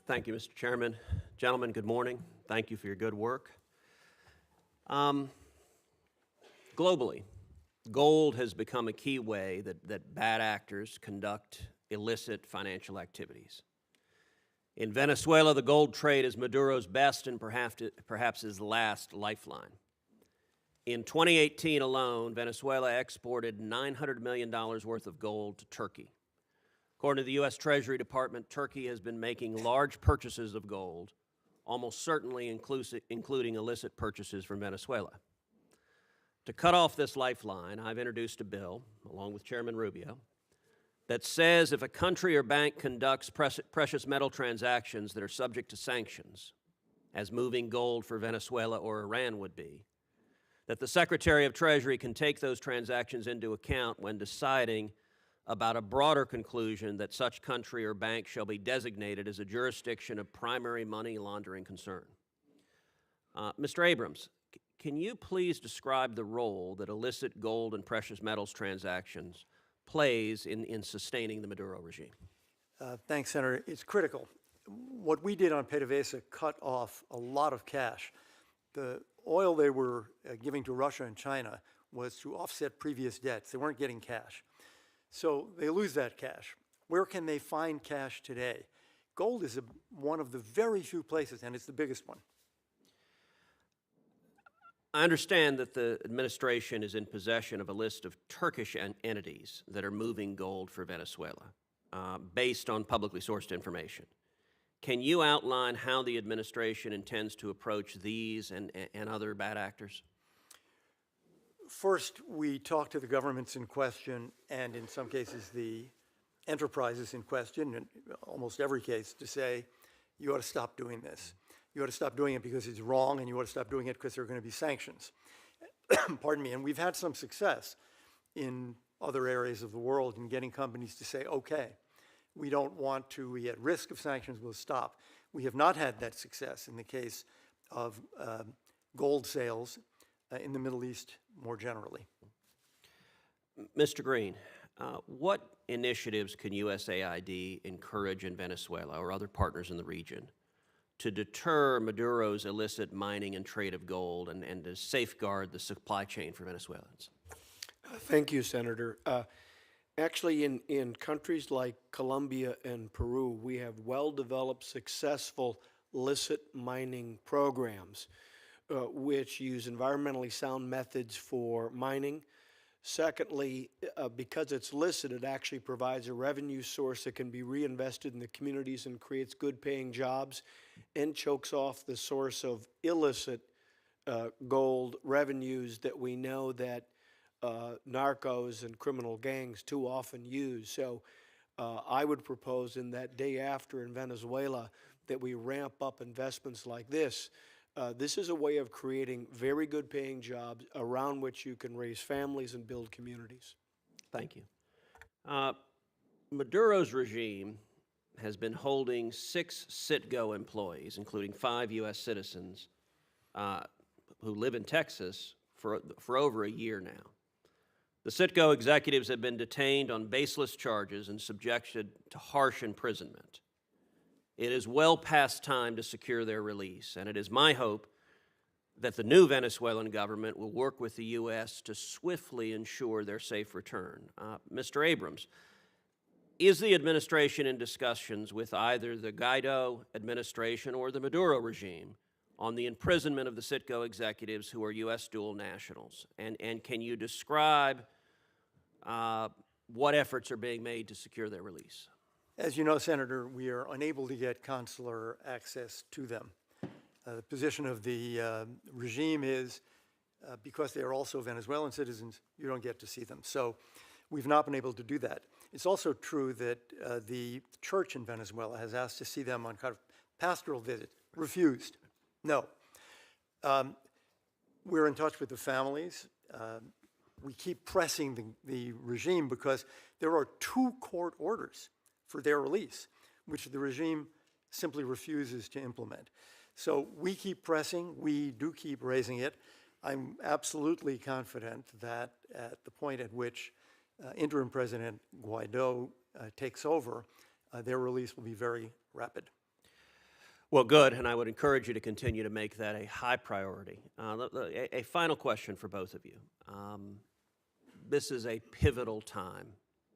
Thank you, Mr. Chairman. Gentlemen, good morning. Thank you for your good work. Globally, gold has become a key way that bad actors conduct illicit financial activities. In Venezuela, the gold trade is Maduro's best and perhaps his last lifeline. In 2018 alone, Venezuela exported $900 million worth of gold to Turkey. According to the U.S. Treasury Department, Turkey has been making large purchases of gold, almost certainly including illicit purchases from Venezuela. To cut off this lifeline, I've introduced a bill, along with Chairman Rubio, that says if a country or bank conducts precious metal transactions that are subject to sanctions, as moving gold for Venezuela or Iran would be, that the Secretary of Treasury can take those transactions into account when deciding about a broader conclusion that such country or bank shall be designated as a jurisdiction of primary money laundering concern. Mr. Abrams, can you please describe the role that illicit gold and precious metals transactions plays in sustaining the Maduro regime? Thanks, Senator. It's critical. What we did on PDVSA cut off a lot of cash. The oil they were giving to Russia and China was to offset previous debts. They weren't getting cash. So they lose that cash. Where can they find cash today? Gold is one of the very few places, and it's the biggest one. I understand that the administration is in possession of a list of Turkish entities that are moving gold for Venezuela, based on publicly sourced information. Can you outline how the administration intends to approach these and other bad actors? First, we talk to the governments in question, and in some cases the enterprises in question, in almost every case, to say, you ought to stop doing this. You ought to stop doing it because it's wrong, and you ought to stop doing it because there are going to be sanctions. Pardon me. And we've had some success in other areas of the world in getting companies to say, okay, we don't want to be at risk of sanctions, we'll stop. We have not had that success in the case of gold sales in the Middle East more generally. Mr. Green, what initiatives can USAID encourage in Venezuela or other partners in the region to deter Maduro's illicit mining and trade of gold and to safeguard the supply chain for Venezuelans? Thank you, Senator. Actually, in countries like Colombia and Peru, we have well-developed, successful illicit mining programs which use environmentally sound methods for mining. Secondly, because it's licit, it actually provides a revenue source that can be reinvested in the communities and creates good-paying jobs and chokes off the source of illicit gold revenues that we know that narcos and criminal gangs too often use. So I would propose in that day after in Venezuela that we ramp up investments like this. This is a way of creating very good paying jobs around which you can raise families and build communities. Thank you. Maduro's regime has been holding 6 Citgo employees, including 5 U.S. citizens who live in Texas for over a year now. The Citgo executives have been detained on baseless charges and subjected to harsh imprisonment. It is well past time to secure their release, and it is my hope that the new Venezuelan government will work with the U.S. to swiftly ensure their safe return. Mr. Abrams, is the administration in discussions with either the Guaido administration or the Maduro regime on the imprisonment of the Citgo executives who are U.S. dual nationals? And can you describe what efforts are being made to secure their release? As you know, Senator, we are unable to get consular access to them. The position of the regime is because they are also Venezuelan citizens, you don't get to see them. So we've not been able to do that. It's also true that the church in Venezuela has asked to see them on kind of pastoral visit, refused. No. We're in touch with the families. We keep pressing the regime because there are 2 court orders for their release, which the regime simply refuses to implement. So we keep pressing, we do keep raising it. I'm absolutely confident that at the point at which interim President Guaido takes over, their release will be very rapid. Well, good, and I would encourage you to continue to make that a high priority. A final question for both of you. This is a pivotal time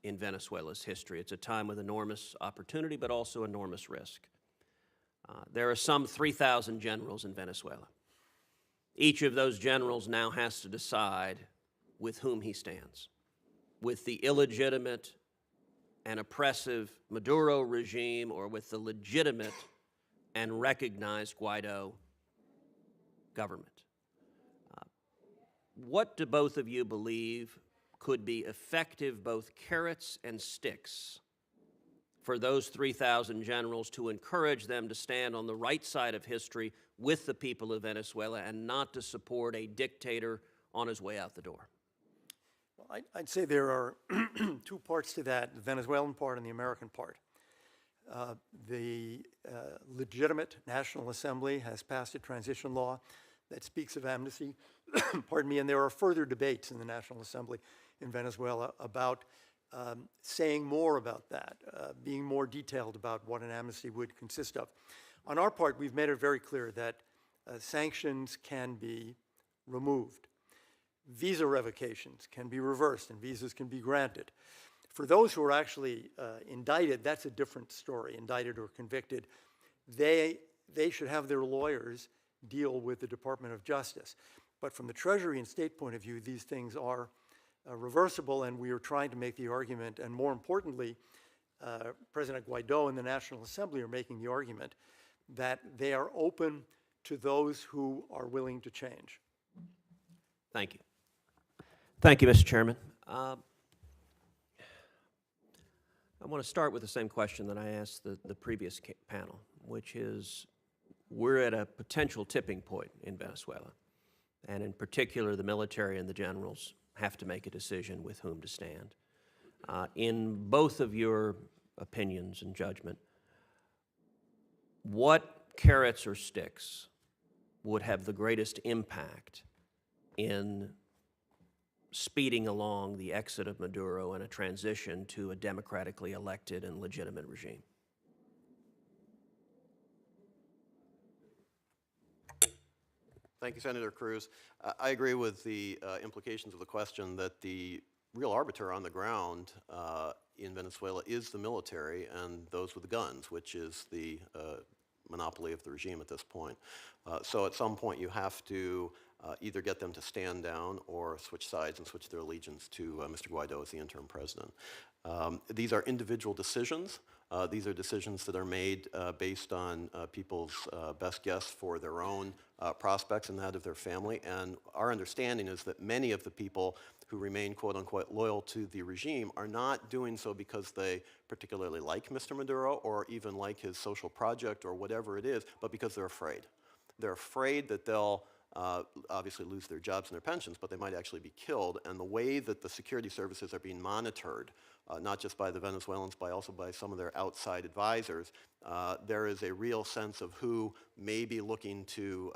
in Venezuela's history. It's a time with enormous opportunity, but also enormous risk. There are some 3,000 generals in Venezuela. Each of those generals now has to decide with whom he stands, with the illegitimate and oppressive Maduro regime or with the legitimate and recognized Guaido government. What do both of you believe could be effective both carrots and sticks for those 3,000 generals to encourage them to stand on the right side of history with the people of Venezuela and not to support a dictator on his way out the door? Well, I'd say there are two parts to that, the Venezuelan part and the American part. The legitimate National Assembly has passed a transition law that speaks of amnesty, pardon me, and there are further debates in the National Assembly in Venezuela about saying more about that, being more detailed about what an amnesty would consist of. On our part, we've made it very clear that sanctions can be removed. Visa revocations can be reversed and visas can be granted. For those who are actually indicted, that's a different story, indicted or convicted. They should have their lawyers deal with the Department of Justice. But from the Treasury and State point of view, these things are reversible, and we are trying to make the argument, and more importantly, President Guaido and the National Assembly are making the argument that they are open to those who are willing to change. Thank you. Thank you, Mr. Chairman. I want to start with the same question that I asked the previous panel, which is, we're at a potential tipping point in Venezuela, and in particular, the military and the generals have to make a decision with whom to stand. In both of your opinions and judgment, what carrots or sticks would have the greatest impact in speeding along the exit of Maduro and a transition to a democratically elected and legitimate regime? Thank you, Senator Cruz. I agree with the implications of the question that the real arbiter on the ground in Venezuela is the military and those with the guns, which is the monopoly of the regime at this point. So at some point you have to either get them to stand down or switch sides and switch their allegiance to Mr. Guaido as the interim president. These are individual decisions. These are decisions that are made based on people's best guess for their own prospects and that of their family. And our understanding is that many of the people who remain quote unquote loyal to the regime are not doing so because they particularly like Mr. Maduro or even like his social project or whatever it is, but because they're afraid. They're afraid that they'll obviously lose their jobs and their pensions, but they might actually be killed. And the way that the security services are being monitored, not just by the Venezuelans, but also by some of their outside advisors, there is a real sense of who may be looking to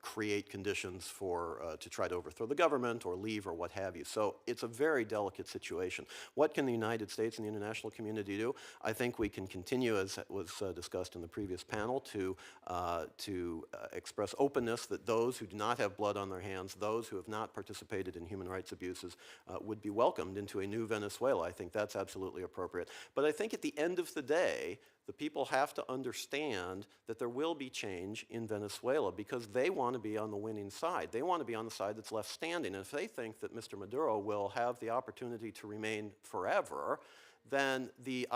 create conditions for to try to overthrow the government or leave or what have you. So it's a very delicate situation. What can the United States and the international community do? I think we can continue, as was discussed in the previous panel, to express openness that those who do not have blood on their hands, those who have not participated in human rights abuses, would be welcomed into a new Venezuela. I think that's absolutely appropriate. But I think at the end of the day, the people have to understand that there will be change in Venezuela because they want to be on the winning side. They want to be on the side that's left standing. And if they think that Mr. Maduro will have the opportunity to remain forever, then the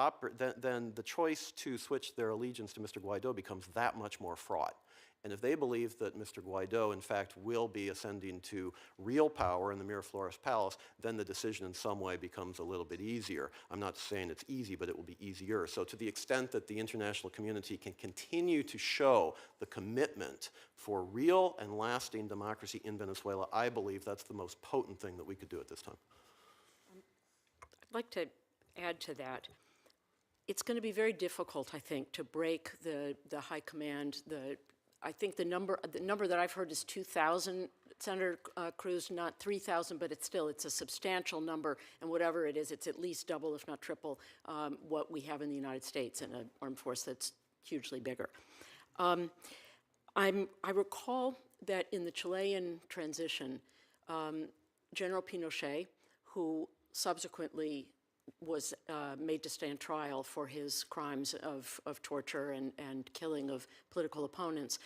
choice to switch their allegiance to Mr. Guaido becomes that much more fraught. And if they believe that Mr. Guaido, in fact, will be ascending to real power in the Miraflores Palace, then the decision in some way becomes a little bit easier. I'm not saying it's easy, but it will be easier. So to the extent that the international community can continue to show the commitment for real and lasting democracy in Venezuela, I believe that's the most potent thing that we could do at this time. I'd like to add to that. It's going to be very difficult, I think, to break the high command. I think the number that I've heard is 2,000, Senator Cruz, not 3,000, but it's a substantial number, and whatever it is, it's at least double, if not triple, what we have in the United States, and an armed force that's hugely bigger. I recall that in the Chilean transition, General Pinochet, who subsequently was made to stand trial for his crimes of torture and killing of political opponents,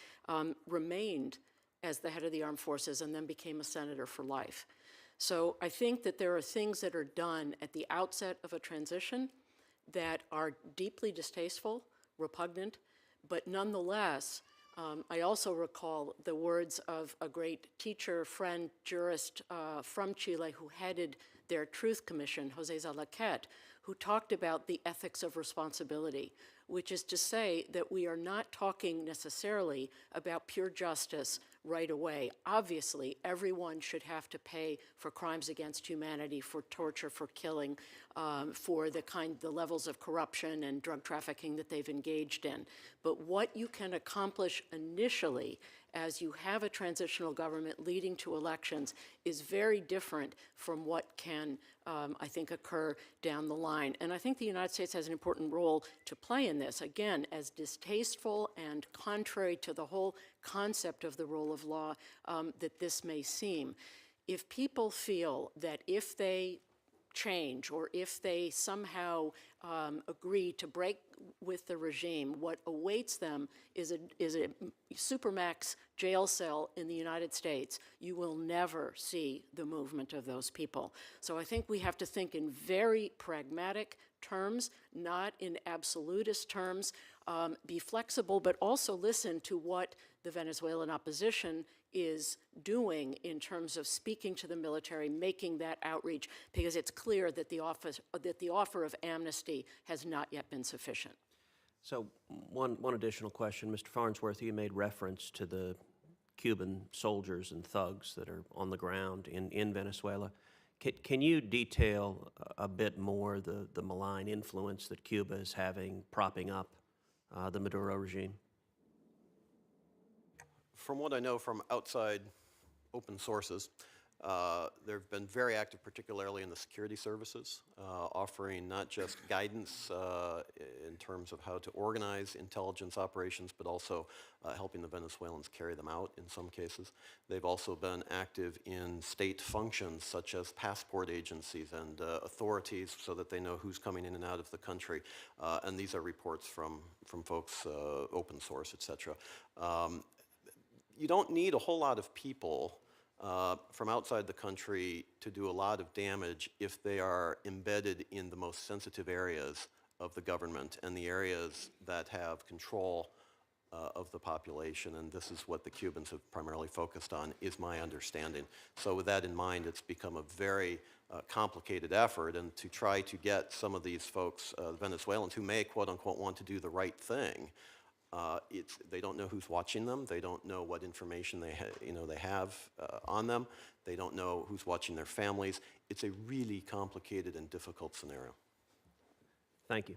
remained as the head of the armed forces and then became a senator for life. So I think that there are things that are done at the outset of a transition that are deeply distasteful, repugnant, but nonetheless, I also recall the words of a great teacher, friend, jurist from Chile who headed their Truth Commission, Jose Zalaquet, who talked about the ethics of responsibility, which is to say that we are not talking necessarily about pure justice right away. Obviously, everyone should have to pay for crimes against humanity, for torture, for killing, for the levels of corruption and drug trafficking that they've engaged in. But what you can accomplish initially as you have a transitional government leading to elections is very different from what can, I think, occur down the line. And I think the United States has an important role to play in this. Again, as distasteful and contrary to the whole concept of the rule of law that this may seem, if people feel that if they change or if they somehow agree to break with the regime, what awaits them is a supermax jail cell in the United States. You will never see the movement of those people. So I think we have to think in very pragmatic terms, not in absolutist terms, be flexible, but also listen to what the Venezuelan opposition is doing in terms of speaking to the military, making that outreach, because it's clear that the offer of amnesty has not yet been sufficient. So one additional question. Mr. Farnsworth, you made reference to the Cuban soldiers and thugs that are on the ground in Venezuela. Can you detail a bit more the malign influence that Cuba is having propping up the Maduro regime? From what I know from outside open sources, they've been very active, particularly in the security services, offering not just guidance in terms of how to organize intelligence operations, but also helping the Venezuelans carry them out in some cases. They've also been active in state functions such as passport agencies and authorities so that they know who's coming in and out of the country. And these are reports from folks, open source, et cetera. You don't need a whole lot of people from outside the country to do a lot of damage if they are embedded in the most sensitive areas of the government and the areas that have control of the population. And this is what the Cubans have primarily focused on, is my understanding. So with that in mind, it's become a very complicated effort, and to try to get some of these folks, Venezuelans, who may, quote unquote, want to do the right thing, they don't know who's watching them. They don't know what information they have on them. They don't know who's watching their families. It's a really complicated and difficult scenario. Thank you.